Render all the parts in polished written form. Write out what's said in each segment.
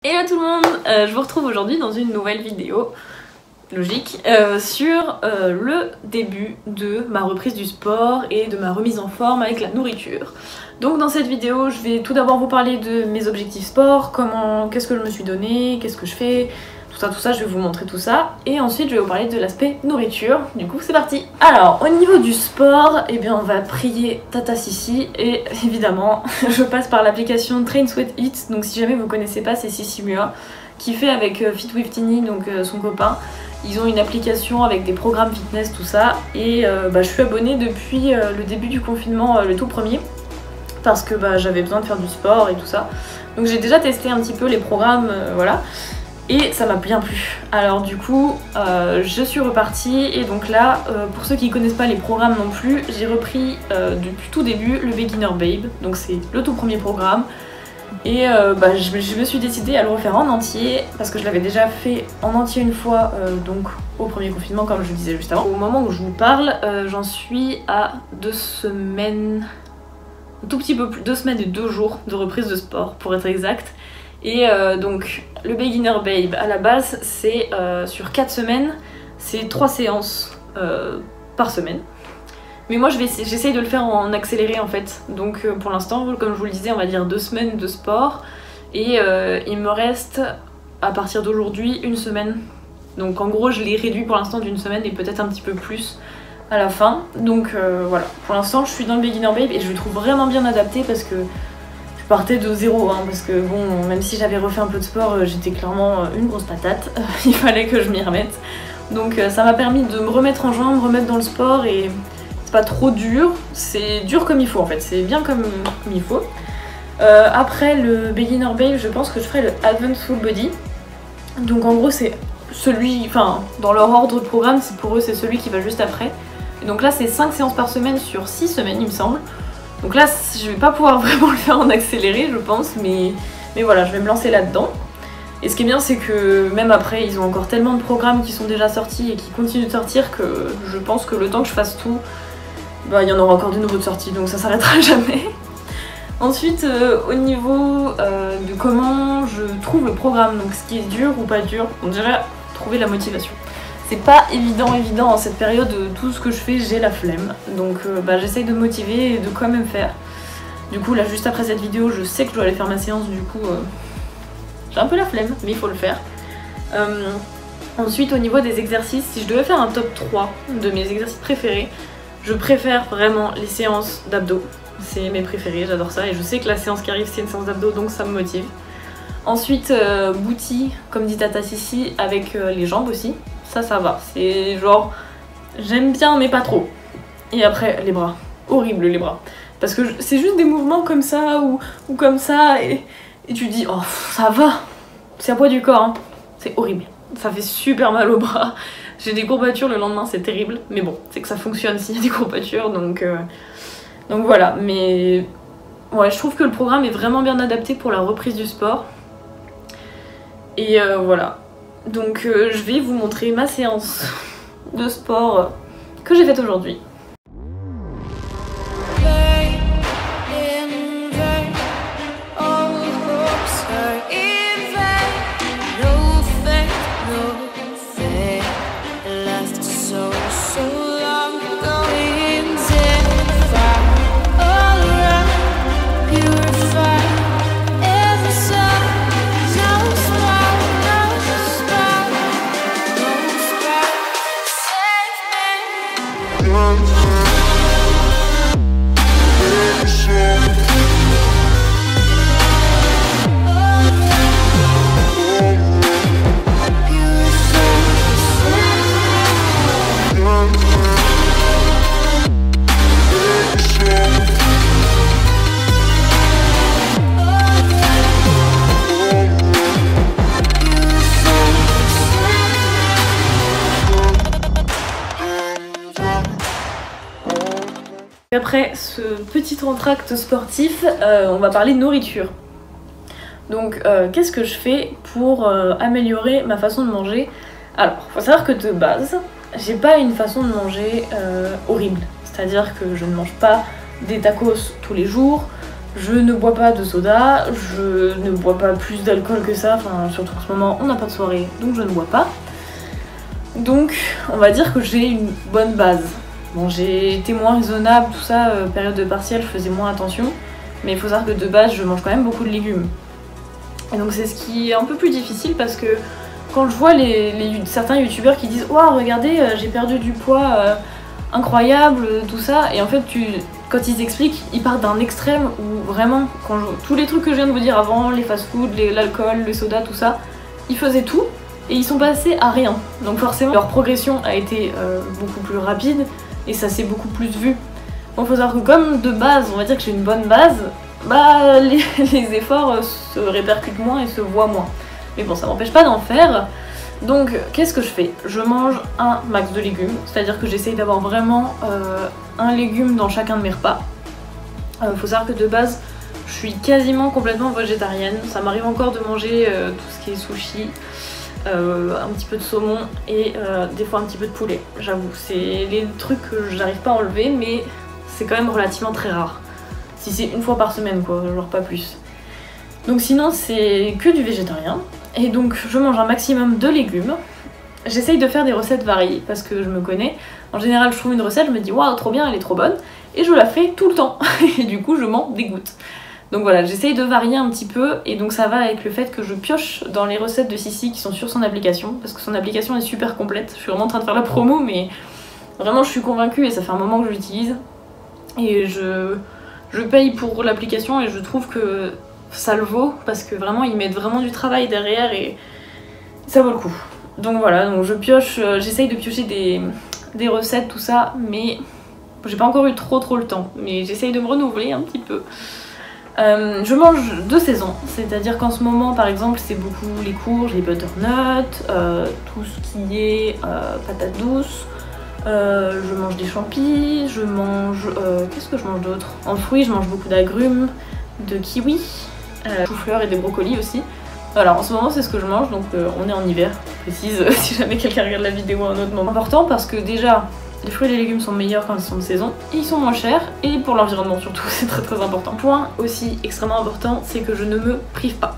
Hello tout le monde, je vous retrouve aujourd'hui dans une nouvelle vidéo, logique, sur le début de ma reprise du sport et de ma remise en forme avec la nourriture. Donc dans cette vidéo, je vais tout d'abord vous parler de mes objectifs sport, qu'est-ce que je me suis donné, qu'est-ce que je fais, tout ça, je vais vous montrer tout ça. Et ensuite, je vais vous parler de l'aspect nourriture. Du coup, c'est parti. Alors, au niveau du sport, eh bien, on va prier Tata Sissi. Et évidemment, je passe par l'application Train Sweat Eat. Donc si jamais vous connaissez pas, c'est Sissi Mua qui fait avec Fit with Tini, donc son copain. Ils ont une application avec des programmes fitness, tout ça. Et je suis abonnée depuis le début du confinement, le tout premier. Parce que j'avais besoin de faire du sport et tout ça. Donc j'ai déjà testé un petit peu les programmes, voilà. Et ça m'a bien plu. Alors du coup, je suis repartie et donc là, pour ceux qui connaissent pas les programmes non plus, j'ai repris depuis tout début le Beginner Babe. Donc c'est le tout premier programme. Et je me suis décidée à le refaire en entier parce que je l'avais déjà fait en entier une fois, donc au premier confinement comme je le disais juste avant. Au moment où je vous parle, j'en suis à 2 semaines, un tout petit peu plus, 2 semaines et 2 jours de reprise de sport pour être exact. Et donc le Beginner Babe à la base c'est sur 4 semaines, c'est 3 séances par semaine. Mais moi j'essaye de le faire en accéléré en fait. Donc pour l'instant, comme je vous le disais, on va dire 2 semaines de sport. Et il me reste à partir d'aujourd'hui 1 semaine. Donc en gros je l'ai réduit pour l'instant d'1 semaine et peut-être un petit peu plus à la fin. Donc voilà, pour l'instant je suis dans le Beginner Babe et je le trouve vraiment bien adapté parce que je partais de zéro, hein, parce que bon, même si j'avais refait un peu de sport, j'étais clairement une grosse patate. Il fallait que je m'y remette. Donc ça m'a permis de me remettre en jambe, me remettre dans le sport et c'est pas trop dur. C'est dur comme il faut en fait, c'est bien comme il faut. Après le Beginner Babe, je pense que je ferai le Advanced Full Body. Donc en gros c'est celui, enfin dans leur ordre de programme, pour eux c'est celui qui va juste après. Et donc là c'est 5 séances par semaine sur 6 semaines il me semble. Donc là, je vais pas pouvoir vraiment le faire en accéléré, je pense, mais voilà, je vais me lancer là-dedans. Et ce qui est bien, c'est que même après, ils ont encore tellement de programmes qui sont déjà sortis et qui continuent de sortir que je pense que le temps que je fasse tout, il y en aura encore de nouveaux de sortis, donc ça s'arrêtera jamais. Ensuite, au niveau de comment je trouve le programme, donc ce qui est dur ou pas dur, on dirait trouver la motivation. C'est pas évident en cette période, tout ce que je fais j'ai la flemme, donc j'essaye de me motiver et de quand même faire. Du coup là juste après cette vidéo je sais que je dois aller faire ma séance, du coup j'ai un peu la flemme mais il faut le faire. Ensuite au niveau des exercices, si je devais faire un top 3 de mes exercices préférés, je préfère vraiment les séances d'abdos. C'est mes préférés, j'adore ça et je sais que la séance qui arrive c'est une séance d'abdos donc ça me motive. Ensuite booty comme dit Tata Sissi avec les jambes aussi. Ça va, c'est genre j'aime bien mais pas trop. Et après les bras, horrible les bras, parce que c'est juste des mouvements comme ça ou comme ça et tu dis oh ça va, c'est à poids du corps, hein. C'est horrible, ça fait super mal aux bras, j'ai des courbatures le lendemain, c'est terrible, mais bon c'est que ça fonctionne s'il y a des courbatures, donc voilà. Mais ouais, je trouve que le programme est vraiment bien adapté pour la reprise du sport et voilà. Donc je vais vous montrer ma séance de sport que j'ai faite aujourd'hui. Après ce petit entracte sportif, on va parler de nourriture. Donc qu'est-ce que je fais pour améliorer ma façon de manger? Alors, faut savoir que de base, j'ai pas une façon de manger horrible. C'est-à-dire que je ne mange pas des tacos tous les jours, Je ne bois pas de soda, je ne bois pas plus d'alcool que ça, enfin surtout en ce moment on n'a pas de soirée donc je ne bois pas. Donc on va dire que j'ai une bonne base. Bon, j'ai été moins raisonnable, tout ça, période de partiel, je faisais moins attention. Mais il faut savoir que de base, je mange quand même beaucoup de légumes. Et donc c'est ce qui est un peu plus difficile parce que quand je vois certains youtubeurs qui disent « Waouh, regardez, j'ai perdu du poids incroyable, tout ça », et en fait, quand ils expliquent, ils partent d'un extrême où vraiment, tous les trucs que je viens de vous dire avant, les fast-food, l'alcool, les sodas, tout ça, ils faisaient tout et ils sont passés à rien. Donc forcément, leur progression a été beaucoup plus rapide. Et ça s'est beaucoup plus vu. Bon, faut savoir que comme de base, on va dire que j'ai une bonne base, bah les efforts se répercutent moins et se voient moins. Mais bon, ça m'empêche pas d'en faire. Donc, qu'est-ce que je fais? Je mange un max de légumes, c'est-à-dire que j'essaye d'avoir vraiment un légume dans chacun de mes repas. Faut savoir que de base, je suis quasiment complètement végétarienne. Ça m'arrive encore de manger tout ce qui est sushi. Un petit peu de saumon et des fois un petit peu de poulet, j'avoue. C'est les trucs que j'arrive pas à enlever, mais c'est quand même relativement très rare. Si c'est une fois par semaine quoi, genre pas plus. Donc sinon c'est que du végétarien. Et donc je mange un maximum de légumes. J'essaye de faire des recettes variées parce que je me connais. En général je trouve une recette, je me dis waouh trop bien, elle est trop bonne. Et je la fais tout le temps. Et du coup je m'en dégoûte. Donc voilà, j'essaye de varier un petit peu et donc ça va avec le fait que je pioche dans les recettes de Sissi qui sont sur son application parce que son application est super complète. Je suis vraiment en train de faire la promo mais vraiment je suis convaincue et ça fait un moment que je l'utilise. Et je paye pour l'application et je trouve que ça le vaut parce que vraiment ils mettent vraiment du travail derrière et ça vaut le coup. Donc voilà, donc je pioche, j'essaye de piocher des recettes tout ça mais j'ai pas encore eu trop le temps mais j'essaye de me renouveler un petit peu. Je mange de saison, c'est-à-dire qu'en ce moment par exemple c'est beaucoup les courges, les butternuts, tout ce qui est patates douces, je mange des champis, je mange... qu'est-ce que je mange d'autre? En fruits je mange beaucoup d'agrumes, de kiwis, chou-fleur et des brocolis aussi. Voilà, en ce moment c'est ce que je mange, donc on est en hiver, je précise si jamais quelqu'un regarde la vidéo à un autre moment. Important parce que déjà les fruits et les légumes sont meilleurs quand ils sont de saison, et ils sont moins chers, et pour l'environnement surtout, c'est très important. Point aussi extrêmement important, c'est que je ne me prive pas.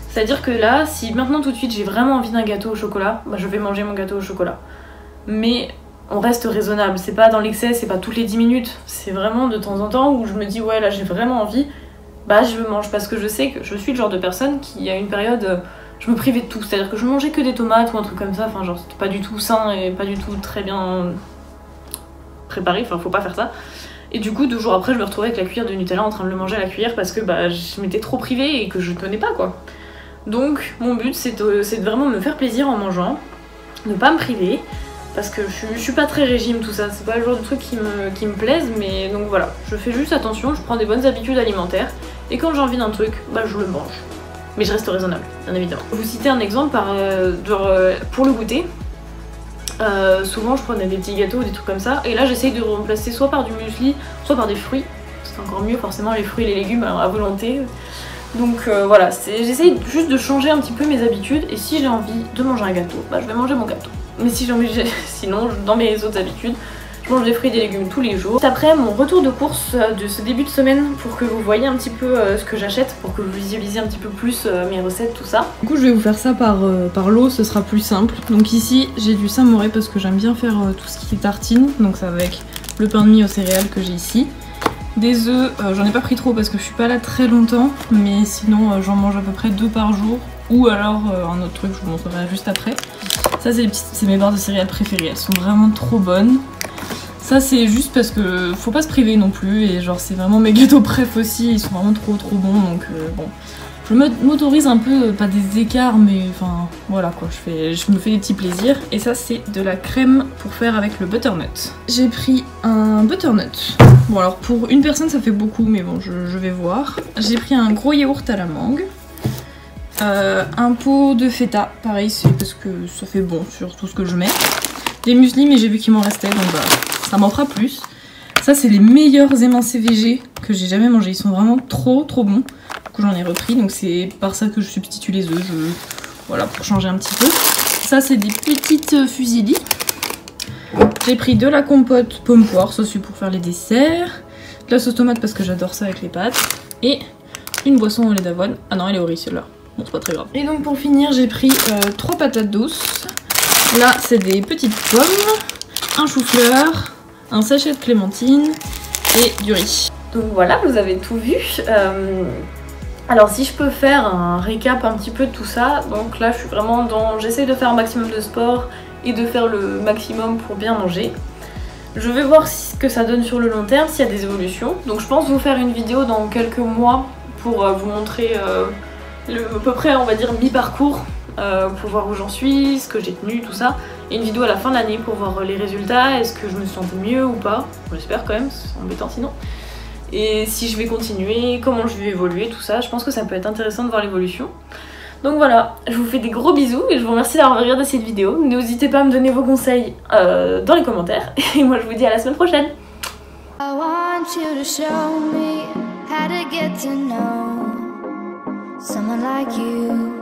C'est-à-dire que là, si maintenant tout de suite j'ai vraiment envie d'un gâteau au chocolat, bah je vais manger mon gâteau au chocolat. Mais on reste raisonnable, c'est pas dans l'excès, c'est pas toutes les 10 minutes, c'est vraiment de temps en temps où je me dis ouais là j'ai vraiment envie, bah je mange parce que je sais que je suis le genre de personne qui à une période... je me privais de tout, c'est-à-dire que je mangeais que des tomates ou un truc comme ça, enfin genre c'était pas du tout sain et pas du tout très bien préparé, enfin faut pas faire ça. Et du coup 2 jours après je me retrouvais avec la cuillère de Nutella en train de le manger à la cuillère parce que bah je m'étais trop privée et que je tenais pas quoi. Donc mon but c'est de vraiment me faire plaisir en mangeant, ne pas me priver, parce que je suis pas très régime tout ça, c'est pas le genre de truc qui me plaise, mais donc voilà, je fais juste attention, je prends des bonnes habitudes alimentaires et quand j'ai envie d'un truc, bah je le mange. Mais je reste raisonnable, bien évidemment. Je vais vous citer un exemple pour le goûter. Souvent je prenais des petits gâteaux ou des trucs comme ça, et là j'essaye de remplacer soit par du muesli, soit par des fruits. C'est encore mieux forcément les fruits et les légumes à volonté. Donc voilà, j'essaye juste de changer un petit peu mes habitudes, et si j'ai envie de manger un gâteau, bah je vais manger mon gâteau. Mais si sinon, dans mes autres habitudes, je mange des fruits et des légumes tous les jours. Après mon retour de course de ce début de semaine, pour que vous voyez un petit peu ce que j'achète, pour que vous visualisiez un petit peu plus mes recettes, tout ça. Du coup je vais vous faire ça par lot, ce sera plus simple. Donc ici j'ai du samouraï parce que j'aime bien faire tout ce qui est tartine, donc ça va avec le pain de mie aux céréales que j'ai ici. Des œufs, j'en ai pas pris trop parce que je suis pas là très longtemps, mais sinon j'en mange à peu près 2 par jour. Ou alors un autre truc, je vous montrerai juste après. Ça c'est mes barres de céréales préférées, elles sont vraiment trop bonnes. Ça c'est juste parce que faut pas se priver non plus, et genre c'est vraiment mes gâteaux préf aussi, ils sont vraiment trop bons, donc bon. Je m'autorise un peu, pas des écarts, mais enfin voilà quoi, je me fais des petits plaisirs. Et ça c'est de la crème pour faire avec le butternut. J'ai pris un butternut. Bon alors pour une personne ça fait beaucoup, mais bon je vais voir. J'ai pris un gros yaourt à la mangue. Un pot de feta, pareil c'est parce que ça fait bon sur tout ce que je mets. Des muesli, mais j'ai vu qu'il m'en restait, donc bah, ça m'en fera plus. Ça c'est les meilleurs émincés végés que j'ai jamais mangés, ils sont vraiment trop bons. Du coup j'en ai repris, donc c'est par ça que je substitue les œufs, voilà, pour changer un petit peu. Ça c'est des petites fusilli. J'ai pris de la compote pomme poire, ça c'est pour faire les desserts. De la sauce tomate parce que j'adore ça avec les pâtes. et une boisson au lait d'avoine. Ah non, elle est au riz celle-là. Bon, c'est pas très grave. Et donc pour finir, j'ai pris 3 patates douces. Là, c'est des petites pommes, un chou-fleur, un sachet de clémentine et du riz. Donc voilà, vous avez tout vu. Alors si je peux faire un récap un petit peu de tout ça, donc là je suis vraiment dans... J'essaye de faire un maximum de sport et de faire le maximum pour bien manger. Je vais voir ce que ça donne sur le long terme, s'il y a des évolutions. Donc je pense vous faire une vidéo dans quelques mois pour vous montrer à peu près, on va dire, mi-parcours, pour voir où j'en suis, ce que j'ai tenu, tout ça. Et une vidéo à la fin de l'année pour voir les résultats, est-ce que je me sens mieux ou pas. J'espère quand même, c'est embêtant sinon. Et si je vais continuer, comment je vais évoluer, tout ça. Je pense que ça peut être intéressant de voir l'évolution. Donc voilà, je vous fais des gros bisous et je vous remercie d'avoir regardé cette vidéo. N'hésitez pas à me donner vos conseils dans les commentaires. Et moi je vous dis à la semaine prochaine. I want you to show me how to get to know someone like you.